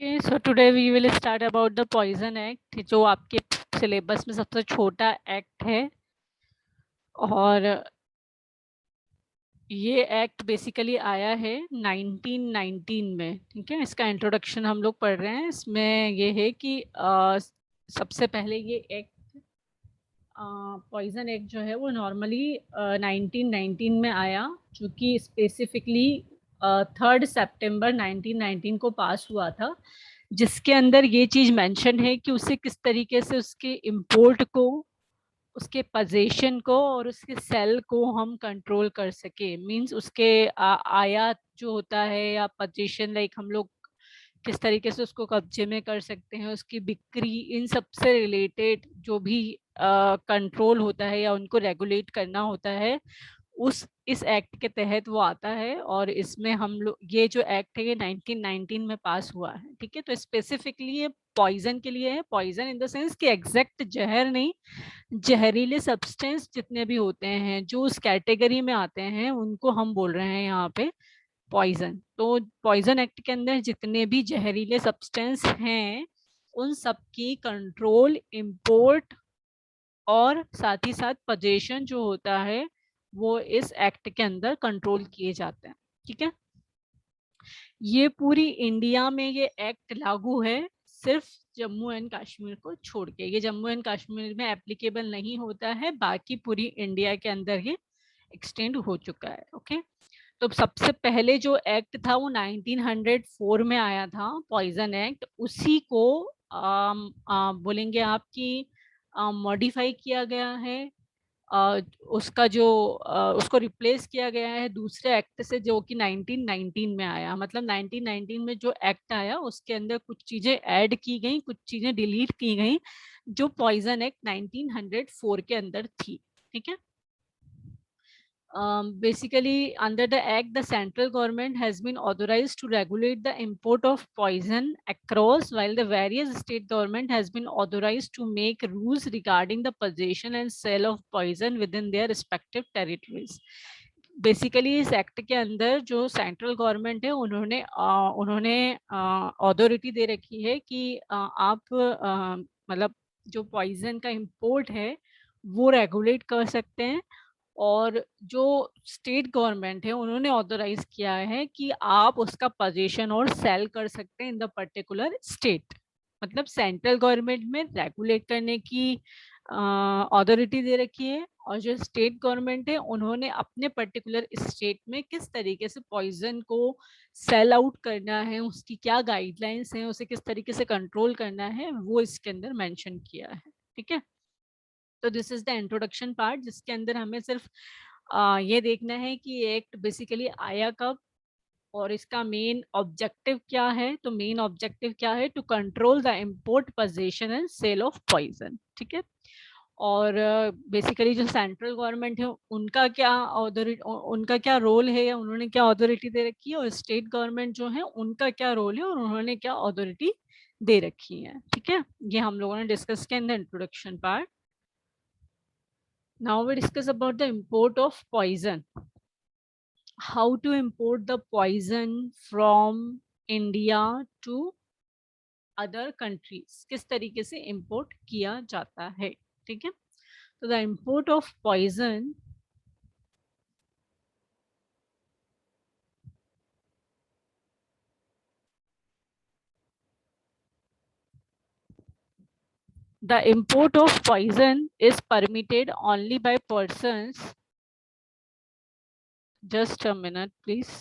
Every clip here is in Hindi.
Okay, so today we will start about the Poison Act, जो आपके सिलेबस में सबसे छोटा एक्ट है। और ये एक्ट बेसिकली आया है 1919 में। ठीक है, इसका इंट्रोडक्शन हम लोग पढ़ रहे हैं। इसमें ये है कि सबसे पहले ये एक्ट पॉइजन एक्ट जो है वो नॉर्मली 1919 में आया, जो कि स्पेसिफिकली 3 सितंबर 1919 को पास हुआ था, जिसके अंदर ये चीज़ मेंशन है कि उसे किस तरीके से उसके इंपोर्ट को, उसके पोजीशन को और उसके सेल को हम कंट्रोल कर सके। मींस उसके आयात जो होता है या पोजीशन, लाइक हम लोग किस तरीके से उसको कब्जे में कर सकते हैं, उसकी बिक्री, इन सब से रिलेटेड जो भी कंट्रोल होता है या उनको रेगुलेट करना होता है, इस एक्ट के तहत वो आता है। और इसमें हम लोग, ये जो एक्ट है ये 1919 में पास हुआ है। ठीक है, तो स्पेसिफिकली ये पॉइजन के लिए है। पॉइजन इन द सेंस कि एग्जैक्ट जहर नहीं, जहरीले सब्सटेंस जितने भी होते हैं जो उस कैटेगरी में आते हैं उनको हम बोल रहे हैं यहाँ पे पॉइजन। तो पॉइजन एक्ट के अंदर जितने भी जहरीले सब्सटेंस हैं उन सब की कंट्रोल, इंपोर्ट और साथ ही साथ पोजेशन जो होता है वो इस एक्ट के अंदर कंट्रोल किए जाते हैं। ठीक है, ये पूरी इंडिया में ये एक्ट लागू है, सिर्फ जम्मू एंड कश्मीर को छोड़ के। ये जम्मू एंड कश्मीर में एप्लीकेबल नहीं होता है, बाकी पूरी इंडिया के अंदर ये एक्सटेंड हो चुका है। ओके, तो सबसे पहले जो एक्ट था वो 1904 में आया था, पॉइजन एक्ट। उसी को बोलेंगे आपकी मॉडिफाई किया गया है। उसका जो उसको रिप्लेस किया गया है दूसरे एक्ट से, जो कि 1919 में आया। मतलब 1919 में जो एक्ट आया उसके अंदर कुछ चीज़ें ऐड की गई, कुछ चीज़ें डिलीट की गई, जो पॉइजन एक्ट 1904 के अंदर थी। ठीक है, basically under the act the central government has been authorized to regulate the import of poison across, while the various state government has been authorized to make rules regarding the possession and sale of poison within their respective territories. Basically इस एक्ट के अंदर जो सेंट्रल गवर्नमेंट है उन्होंने अथॉरिटी दे रखी है कि आप मतलब जो पॉइजन का इंपोर्ट है वो रेगुलेट कर सकते हैं। और जो स्टेट गवर्नमेंट है उन्होंने ऑथराइज किया है कि आप उसका पोजीशन और सेल कर सकते हैं इन द पर्टिकुलर स्टेट। मतलब सेंट्रल गवर्नमेंट में रेगुलेट करने की अथॉरिटी दे रखी है, और जो स्टेट गवर्नमेंट है उन्होंने अपने पर्टिकुलर स्टेट में किस तरीके से पॉइजन को सेल आउट करना है, उसकी क्या गाइडलाइंस हैं, उसे किस तरीके से कंट्रोल करना है, वो इसके अंदर मेंशन किया है। ठीक है, तो this is the introduction part, जिसके अंदर हमें सिर्फ ये देखना है कि एक्ट बेसिकली आया कब और इसका मेन ऑब्जेक्टिव क्या है। तो मेन ऑब्जेक्टिव क्या है? To control the import, possession and sale of poison. ठीक है, और बेसिकली जो सेंट्रल गवर्नमेंट है उनका क्या रोल है या उन्होंने क्या अथॉरिटी दे रखी है, और स्टेट गवर्नमेंट जो है उनका क्या रोल है और उन्होंने क्या अथॉरिटी दे रखी है। ठीक है, ये हम लोगों ने डिस्कस किया in the introduction part. Now we discuss about the import of poison. How to import the poison from India to other countries. किस तरीके से import किया जाता है। ठीक है, तो the import of poison, the import of poison is permitted only by persons. Just a minute, please.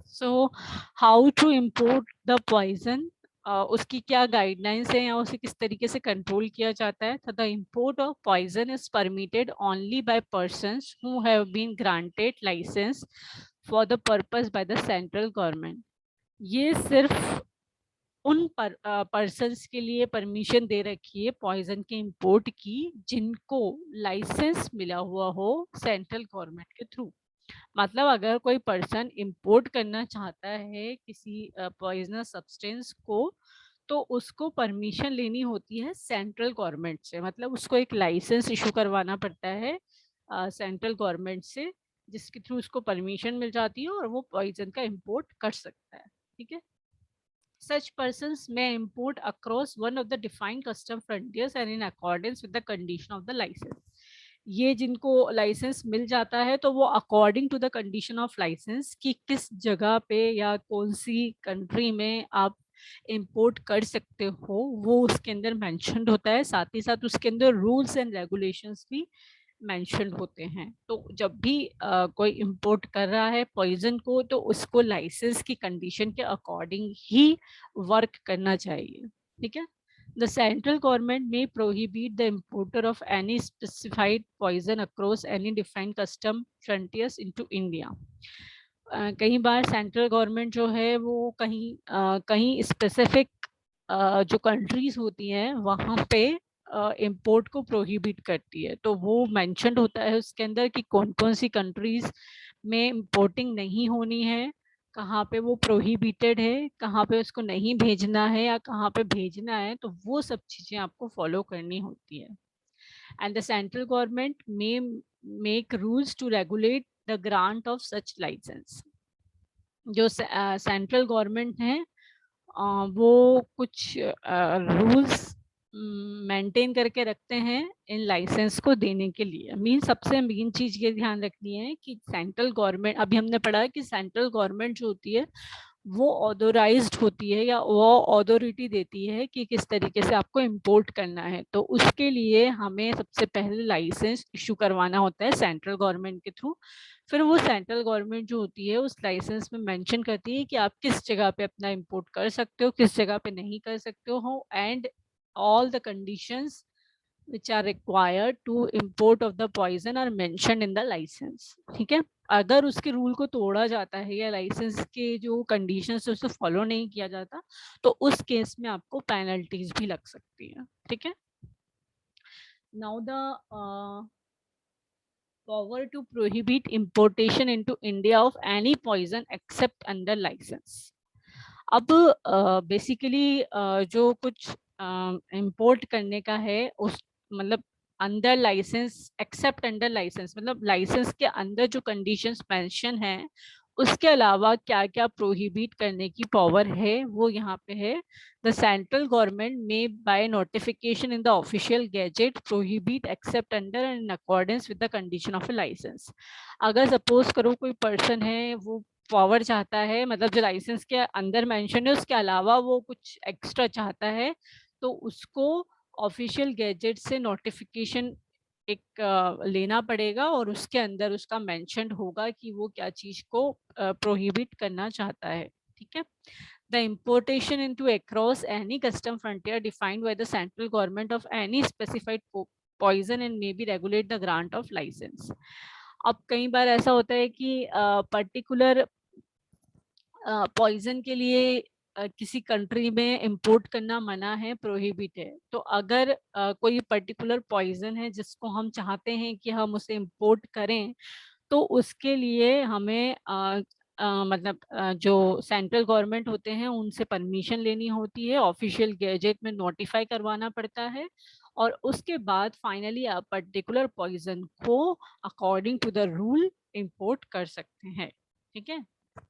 So how to import the poison, उसकी क्या गाइडलाइंस है या उसे किस तरीके से कंट्रोल किया जाता है। The import of poison is permitted only by persons who have been granted licence for the purpose by the central government. ये सिर्फ उन पर्सन्स के लिए परमिशन दे रखी है पॉइजन के इंपोर्ट की जिनको लाइसेंस मिला हुआ हो सेंट्रल गवर्नमेंट के थ्रू। मतलब अगर कोई पर्सन इंपोर्ट करना चाहता है किसी पॉइजनस सब्सटेंस को, तो उसको परमिशन लेनी होती है सेंट्रल गवर्नमेंट से। मतलब उसको एक लाइसेंस इशू करवाना पड़ता है सेंट्रल गवर्नमेंट से, जिसके थ्रू उसको परमिशन मिल जाती है और वो पॉइजन का इंपोर्ट कर सकता है। ठीक है। Such persons may import across one of the defined custom frontiers and in accordance with the condition of the license. ये जिनको लाइसेंस मिल जाता है तो वो according to the condition of licence कि किस जगह पे या कौन सी कंट्री में आप इंपोर्ट कर सकते हो वो उसके अंदर मेंशन्ड होता है। साथ ही साथ उसके अंदर रूल्स एंड रेगुलेशंस भी मेंशन्ड होते हैं। तो जब भी कोई इंपोर्ट कर रहा है पॉइजन को तो उसको लाइसेंस की कंडीशन के अकॉर्डिंग ही वर्क करना चाहिए। ठीक है। The central government may prohibit the importer of any specified poison across any defined custom frontiers into India. कई बार सेंट्रल गवर्नमेंट जो है वो कहीं स्पेसिफिक जो कंट्रीज होती हैं वहाँ पे इंपोर्ट को प्रोहिबिट करती है। तो वो मेंशन्ड होता है उसके अंदर कि कौन कौन सी कंट्रीज में इंपोर्टिंग नहीं होनी है, कहाँ पे वो प्रोहिबिटेड है, कहाँ पे उसको नहीं भेजना है या कहाँ पे भेजना है। तो वो सब चीज़ें आपको फॉलो करनी होती है। And the central government may make rules to regulate the grant of such licence. जो सेंट्रल गवर्नमेंट है वो कुछ रूल्स मेंटेन करके रखते हैं इन लाइसेंस को देने के लिए। सबसे मेन चीज ये ध्यान रखनी है कि सेंट्रल गवर्नमेंट, अभी हमने पढ़ा कि सेंट्रल गवर्नमेंट जो होती है वो ऑथोराइज्ड होती है या वो अथॉरिटी देती है कि किस तरीके से आपको इंपोर्ट करना है। तो उसके लिए हमें सबसे पहले लाइसेंस इशू करवाना होता है सेंट्रल गवर्नमेंट के थ्रू। फिर वो सेंट्रल गवर्नमेंट जो होती है उस लाइसेंस में मेंशन करती है कि आप किस जगह पे अपना इंपोर्ट कर सकते हो, किस जगह पे नहीं कर सकते हो, and all the conditions which are required to import of the poison are mentioned in the license. ठीक है। अगर उसके रूल को तोड़ा जाता है या लाइसेंस के जो कंडीशंस है उसे फॉलो नहीं किया जाता तो उस केस में आपको पेनल्टीज भी लग सकती है। ठीक है। Now the power to prohibit importation into India of any poison except under license. अब बेसिकली जो कुछ इंपोर्ट करने का है उस मतलब under licence, except under licence मतलब लाइसेंस के अंदर जो कंडीशंस मेंशन है उसके अलावा क्या क्या प्रोहिबिट करने की पावर है वो यहाँ पे है। The central government may by notification in the official gazette prohibit except under and in accordance with the condition of a licence. अगर सपोज करो कोई पर्सन है वो पावर चाहता है, मतलब जो लाइसेंस के अंदर मेंशन है उसके अलावा वो कुछ एक्स्ट्रा चाहता है तो उसको ऑफिशियल गैजेट से नोटिफिकेशन एक लेना पड़ेगा और उसके अंदर उसका मेंशन होगा कि वो क्या चीज को प्रोहिबिट करना चाहता है। ठीक है। The importation into across any custom frontier defined by the central government of any specified poison and may be regulate the grant of licence. अब कई बार ऐसा होता है कि पर्टिकुलर पॉइजन के लिए किसी कंट्री में इंपोर्ट करना मना है, प्रोहिबिट है। तो अगर कोई पर्टिकुलर पॉइजन है जिसको हम चाहते हैं कि हम उसे इंपोर्ट करें तो उसके लिए हमें मतलब जो सेंट्रल गवर्नमेंट होते हैं उनसे परमिशन लेनी होती है, ऑफिशियल गैजेट में नोटिफाई करवाना पड़ता है और उसके बाद फाइनली आप पर्टिकुलर पॉइजन को according to the rule import कर सकते हैं। ठीक है।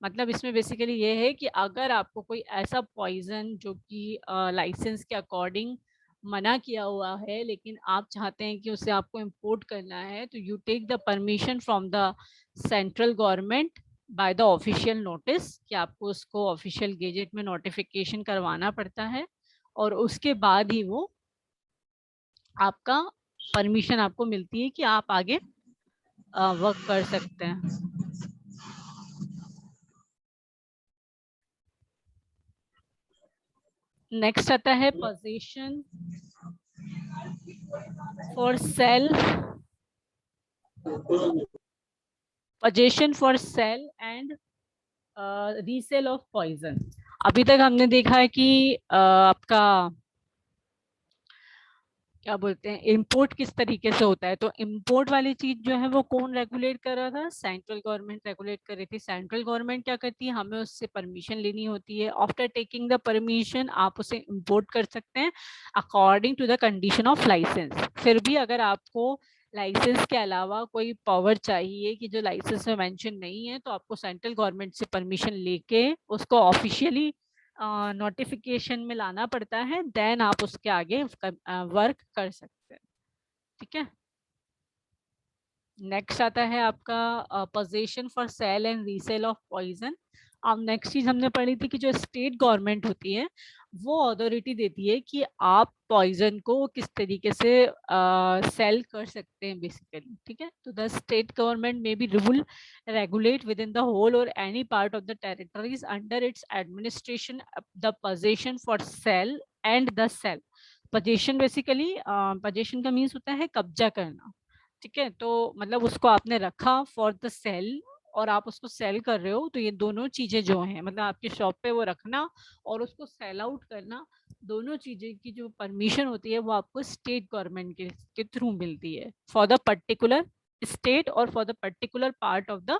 मतलब इसमें बेसिकली ये है कि अगर आपको कोई ऐसा पॉइजन जो कि लाइसेंस के अकॉर्डिंग मना किया हुआ है लेकिन आप चाहते हैं कि उसे आपको इंपोर्ट करना है तो you take the permission from the central government by the official notice कि आपको उसको ऑफिशियल गेजेट में नोटिफिकेशन करवाना पड़ता है और उसके बाद ही वो आपका परमिशन आपको मिलती है कि आप आगे वर्क कर सकते हैं। नेक्स्ट आता है possession for sale, possession for sale and resale of poison. अभी तक हमने देखा है कि आपका क्या बोलते हैं इंपोर्ट किस तरीके से होता है। तो इंपोर्ट वाली चीज जो है वो कौन रेगुलेट कर रहा था, सेंट्रल गवर्नमेंट रेगुलेट कर रही थी। सेंट्रल गवर्नमेंट क्या करती है, हमें उससे परमिशन लेनी होती है। आफ्टर टेकिंग द परमिशन आप उसे इंपोर्ट कर सकते हैं according to the condition of licence. फिर भी अगर आपको लाइसेंस के अलावा कोई पावर चाहिए कि जो लाइसेंस में मेंशन नहीं है, तो आपको सेंट्रल गवर्नमेंट से परमिशन लेके उसको ऑफिशियली नोटिफिकेशन में लाना पड़ता है, देन आप उसके आगे वर्क कर सकते हैं। ठीक है, नेक्स्ट आता है आपका possession for sale and resale of poison. अब नेक्स्ट चीज हमने पढ़ी थी कि जो स्टेट गवर्नमेंट होती है वो अथॉरिटी देती है कि आप पॉइजन को किस तरीके से सेल कर सकते हैं बेसिकली। ठीक है, तो the state government may by rule regulate within the whole और any part of the territories under its administration the possession for sale and the sale. Possession basically possession का मीन्स होता है कब्जा करना। ठीक है, तो मतलब उसको आपने रखा फॉर द सेल और आप उसको सेल कर रहे हो, तो ये दोनों चीजें जो हैं, मतलब आपकी शॉप पे वो रखना और उसको सेल आउट करना, दोनों चीजें की जो परमिशन होती है वो आपको स्टेट गवर्नमेंट के थ्रू मिलती है फॉर द पर्टिकुलर स्टेट और for the particular part of the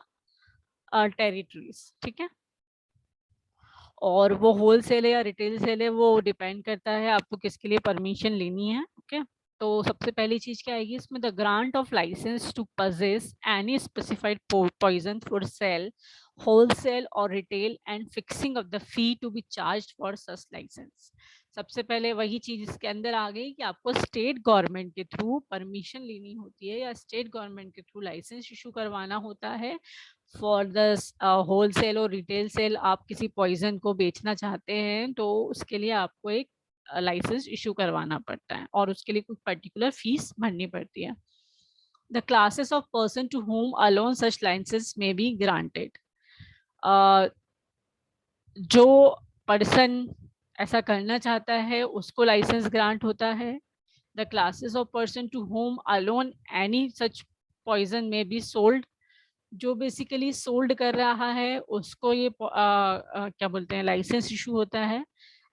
territories. ठीक है, और वो होलसेल है या रिटेल सेल है वो डिपेंड करता है आपको किसके लिए परमिशन लेनी है। ओके, तो सबसे पहली चीज क्या आएगी इसमें, the grant of license to possess any specified poison for sale wholesale और retail and fixing of the fee to be charged for such license. सबसे पहले वही चीज इसके अंदर आ गई कि आपको स्टेट गवर्नमेंट के थ्रू परमिशन लेनी होती है या स्टेट गवर्नमेंट के थ्रू लाइसेंस इशू करवाना होता है फॉर द होलसेल और रिटेल सेल। आप किसी पॉइजन को बेचना चाहते हैं तो उसके लिए आपको एक लाइसेंस इशू करवाना पड़ता है और उसके लिए कुछ पर्टिकुलर फीस भरनी पड़ती है। The classes of person to whom alone such licence may be granted. जो पर्सन ऐसा करना चाहता है उसको लाइसेंस ग्रांट होता है। The classes of person to whom alone any such poison may be sold. जो बेसिकली सोल्ड कर रहा है उसको ये क्या बोलते हैं लाइसेंस इशू होता है।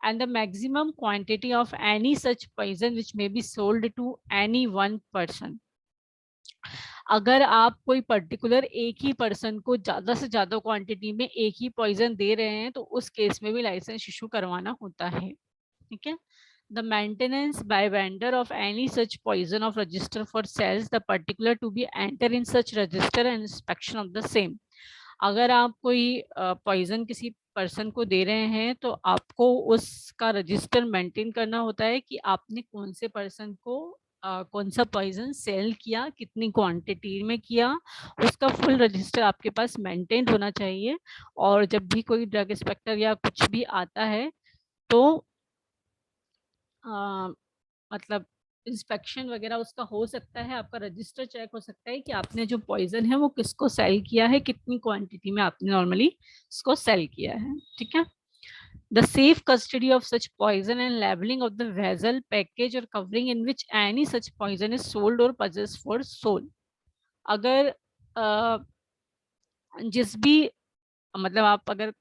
And the maximum quantity of any such poison which may be sold to any one person. अगर आप कोई पर्टिकुलर एक ही पर्सन को ज्यादा से ज्यादा क्वांटिटी में एक ही पॉइजन दे रहे हैं तो उस केस में भी लाइसेंस इशू करवाना होता है। ठीक है, the maintenance by vendor of any such poison of register for sales the particular to be enter in such register and inspection of the same। अगर आप कोई पॉइजन किसी पर्सन को दे रहे हैं तो आपको उसका रजिस्टर मेंटेन करना होता है कि आपने कौन से पर्सन को कौन सा पॉइजन सेल किया, कितनी क्वांटिटी में किया, उसका फुल रजिस्टर आपके पास मेंटेन होना चाहिए। और जब भी कोई ड्रग इंस्पेक्टर या कुछ भी आता है तो मतलब इंस्पेक्शन वगैरह उसका हो सकता है, आपका रजिस्टर चेक हो सकता है कि आपने जो पॉइजन है वो किसको सेल किया है, कितनी क्वांटिटी में आपने नॉर्मली इसको सेल किया है। ठीक है, the safe custody of such poison and labelling of the vessel package और covering in which any such poison is sold और पजेस फॉर सोल। अगर जिस भी मतलब आप अगर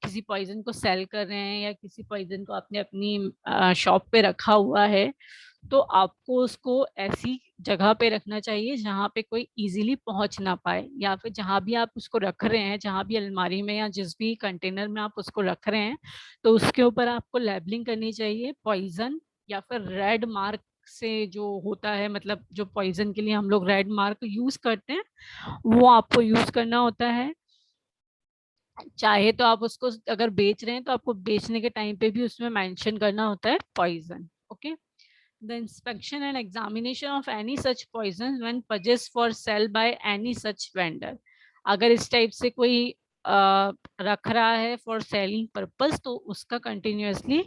किसी पॉइजन को सेल कर रहे हैं या किसी पॉइजन को आपने अपनी शॉप पे रखा हुआ है तो आपको उसको ऐसी जगह पे रखना चाहिए जहाँ पे कोई इजीली पहुंच ना पाए, या फिर जहाँ भी आप उसको रख रहे हैं, जहाँ भी अलमारी में या जिस भी कंटेनर में आप उसको रख रहे हैं तो उसके ऊपर आपको लेबलिंग करनी चाहिए पॉइजन या फिर रेड मार्क से जो होता है, मतलब जो पॉइजन के लिए हम लोग रेड मार्क यूज करते हैं वो आपको यूज करना होता है। चाहे तो आप उसको अगर बेच रहे हैं तो आपको बेचने के टाइम पे भी उसमें मेंशन करना होता है poison. Okay, the inspection and examination of any such poison when possessed for sale by any such vendor. अगर इस टाइप से कोई रख रहा है फॉर सेलिंग पर्पस तो उसका कंटिन्यूअसली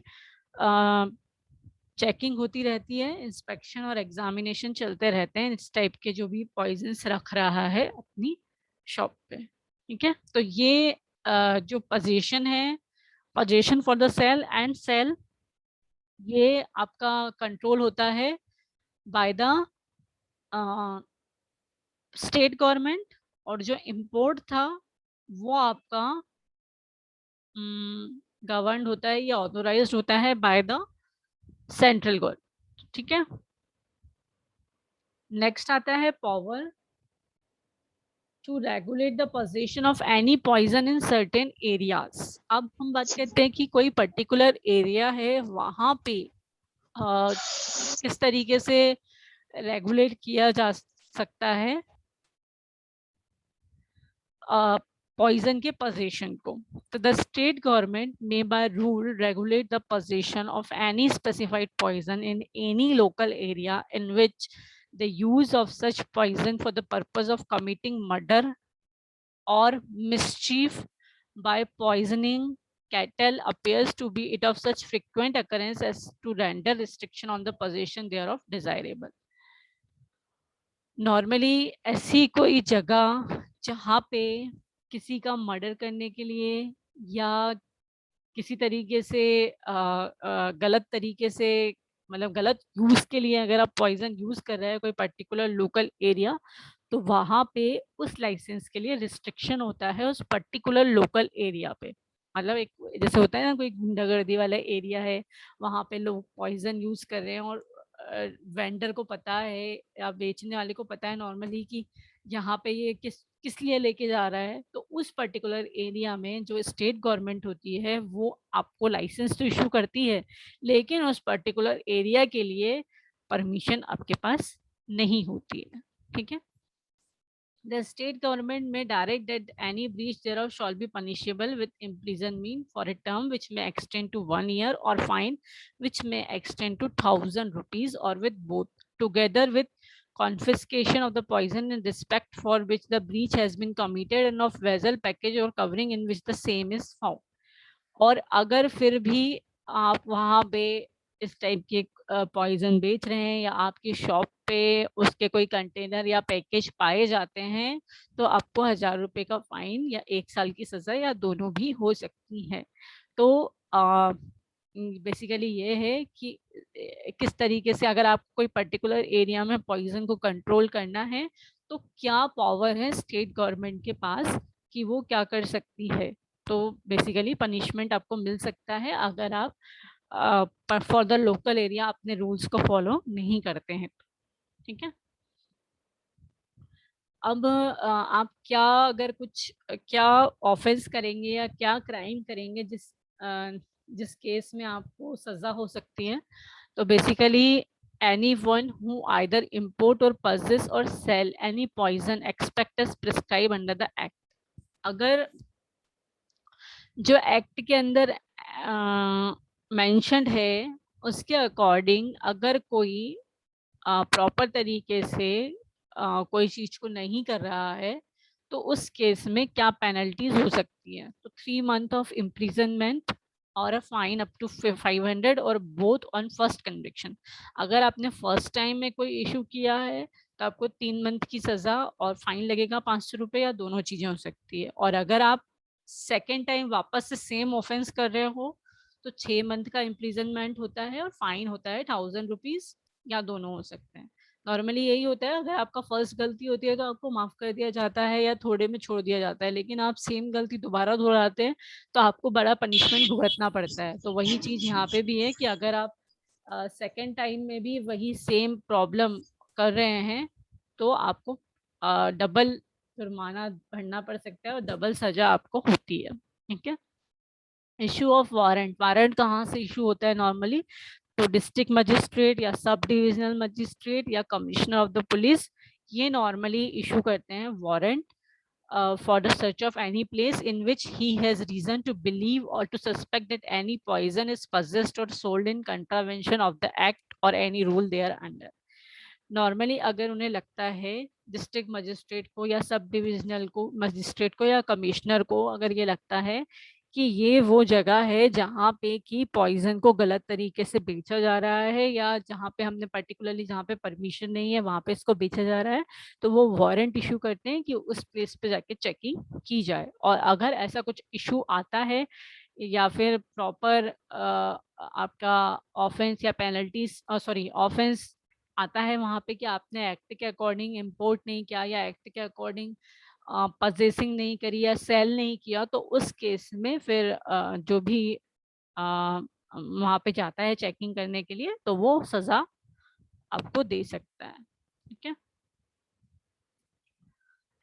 चेकिंग होती रहती है, इंस्पेक्शन और एग्जामिनेशन चलते रहते हैं इस टाइप के जो भी पॉइजन्स रख रहा है अपनी शॉप पे। ठीक है, तो ये जो पोजीशन है, possession for the sale and sale, ये आपका कंट्रोल होता है बाय द स्टेट गवर्नमेंट, और जो इम्पोर्ट था वो आपका गवर्न होता है या ऑथोराइज्ड होता है बाय द सेंट्रल गवर्नमेंट। ठीक है, नेक्स्ट आता है power to regulate the possession of any poison in certain areas. अब हम बात करते हैं कि कोई पर्टिकुलर एरिया है वहां पे किस तरीके से रेगुलेट किया जा सकता है पॉइजन के पोजीशन को। तो the state government may by rule regulate the possession of any specified poison in any local area in which the use of such poison for the purpose of committing murder और mischief by poisoning cattle appears to be it of such frequent occurrence as to render restriction on the possession thereof desirable. Normally ऐसी कोई जगह जहाँ पे किसी का मर्डर करने के लिए या किसी तरीके से गलत तरीके से मतलब गलत यूज के लिए अगर आप पॉइजन यूज कर रहे हैं कोई पर्टिकुलर लोकल एरिया, तो वहां पे उस लाइसेंस के लिए रिस्ट्रिक्शन होता है उस पर्टिकुलर लोकल एरिया पे। मतलब एक जैसे होता है ना कोई गुंडागर्दी वाला एरिया है, वहां पे लोग पॉइजन यूज कर रहे हैं और वेंडर को पता है या बेचने वाले को पता है नॉर्मली कि यहाँ पे ये किस लिए लेके जा रहा है, तो उस पर्टिकुलर एरिया में जो स्टेट गवर्नमेंट होती है वो आपको लाइसेंस तो इशू करती है, लेकिन उस पर्टिकुलर एरिया के लिए परमिशन आपके पास नहीं होती है। ठीक है। The state government may direct that any breach thereof shall be punishable with imprisonment for a term which may extend to 1 year or fine which may extend to 1,000 rupees or with both, together with confiscation of the poison in respect for which the breach has been committed and of vessel, package or covering in which the same is found. और अगर फिर भी आप वहाँ पे इस टाइप के पॉइजन बेच रहे हैं या आपकी शॉप पे उसके कोई कंटेनर या पैकेज पाए जाते हैं, तो आपको 1,000 रुपए का फाइन या 1 साल की सजा या दोनों भी हो सकती है। तो बेसिकली ये है कि किस तरीके से अगर आप कोई पर्टिकुलर एरिया में पॉइजन को कंट्रोल करना है तो क्या पावर है स्टेट गवर्नमेंट के पास कि वो क्या कर सकती है। तो बेसिकली पनिशमेंट आपको मिल सकता है अगर आप फॉर द लोकल एरिया अपने रूल्स को फॉलो नहीं करते हैं। ठीक है। अब आप क्या अगर कुछ क्या ऑफेंस करेंगे या क्या क्राइम करेंगे जिस केस में आपको सजा हो सकती है। तो basically anyone who either import or possess or sell any poison except as prescribed under the act। अगर जो एक्ट के अंदर मेंशन्ड है उसके अकॉर्डिंग अगर कोई प्रॉपर तरीके से कोई चीज को नहीं कर रहा है तो उस केस में क्या पेनल्टीज हो सकती है। तो 3 months ऑफ इम्प्रिजनमेंट और अ फाइन अप टू 500 और बोथ ऑन फर्स्ट कन्विक्शन। अगर आपने फर्स्ट टाइम में कोई इशू किया है तो आपको 3 month की सजा और फाइन लगेगा 500 रुपये या दोनों चीजें हो सकती है। और अगर आप सेकेंड टाइम वापस से सेम ऑफेंस कर रहे हो तो 6 month का इम्प्रिजनमेंट होता है और फाइन होता है 1,000 रुपीज या दोनों हो सकते हैं। नॉर्मली यही होता है, अगर आपका फर्स्ट गलती होती है तो आपको माफ कर दिया जाता है या थोड़े में छोड़ दिया जाता है, लेकिन आप सेम गलती दोबारा दोहराते हैं तो आपको बड़ा पनिशमेंट भुगतना पड़ता है। तो वही चीज यहाँ पे भी है कि अगर आप सेकेंड टाइम में भी वही सेम प्रॉब्लम कर रहे हैं तो आपको डबल जुर्माना भरना पड़ सकता है और डबल सजा आपको होती है। ठीक है। Issue of warrant. वारंट कहाँ से इशू होता है नॉर्मली? तो डिस्ट्रिक्ट मजिस्ट्रेट या सब डिविजनल मजिस्ट्रेट या कमिश्नर ऑफ द पुलिस ये नॉर्मली इशू करते हैं warrant for the search of any place in which he has reason to believe or to suspect that any poison is possessed or sold in contravention of the act or any rule they are under। Normally अगर उन्हें लगता है डिस्ट्रिक्ट मजिस्ट्रेट को या सब डिविजनल को मजिस्ट्रेट को या कमिश्नर को अगर ये लगता है कि ये वो जगह है जहाँ पे कि पॉइजन को गलत तरीके से बेचा जा रहा है या जहाँ पे हमने पर्टिकुलरली जहाँ पे परमिशन नहीं है वहाँ पे इसको बेचा जा रहा है, तो वो वारंट इशू करते हैं कि उस प्लेस पे जाके चेकिंग की जाए। और अगर ऐसा कुछ इशू आता है या फिर प्रॉपर आपका ऑफेंस या पेनल्टीज सॉरी ऑफेंस आता है वहाँ पे कि आपने एक्ट के अकॉर्डिंग इंपोर्ट नहीं किया या एक्ट के अकॉर्डिंग पजेसिंग नहीं करी या सेल नहीं किया, तो उस केस में फिर जो भी वहाँ पे जाता है चेकिंग करने के लिए तो वो सजा आपको दे सकता है। ठीक है।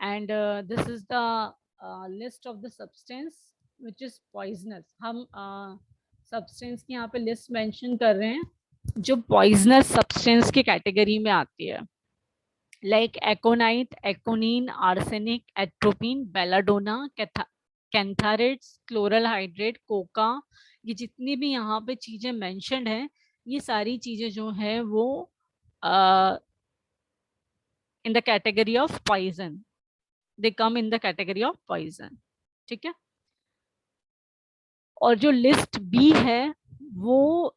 And this is the list of the substance which is poisonous. हम सब्सटेंस की यहाँ पे लिस्ट मेंशन कर रहे हैं जो पॉइजनस सब्सटेंस की कैटेगरी में आती है। like aconite, aconine, arsenic, atropine, belladonna, cantharides, chloral hydrate, Coca, ये जितनी भी यहाँ पे चीजें मेंशन्ड हैं, ये सारी चीजें जो है वो in the category of poison, they come in the category of poison. ठीक है। और जो लिस्ट बी है वो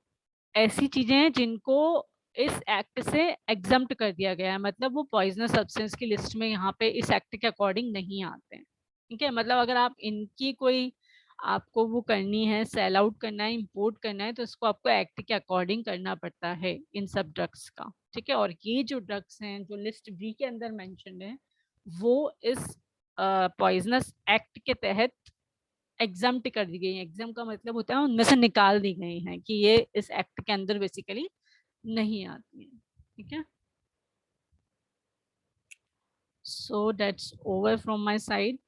ऐसी चीजें हैं जिनको इस एक्ट से एग्जम्प्ट कर दिया गया है, मतलब वो पॉइजनस सब्सटेंस की लिस्ट में यहाँ पे इस एक्ट के अकॉर्डिंग नहीं आते हैं। ठीक है, मतलब अगर आप इनकी कोई आपको वो करनी है, सेल आउट करना है, इंपोर्ट करना है, तो इसको आपको एक्ट के अकॉर्डिंग करना पड़ता है इन सब ड्रग्स का। ठीक है, और ये जो ड्रग्स हैं जो लिस्ट बी के अंदर मेंशन्ड है वो इस पॉइजनस एक्ट के तहत एग्जाम्प्ट कर दी गई है। एग्जाम का मतलब होता है उनमें से निकाल दी गई हैं कि ये इस एक्ट के अंदर बेसिकली नहीं आती है। ठीक है, so that's over from my side.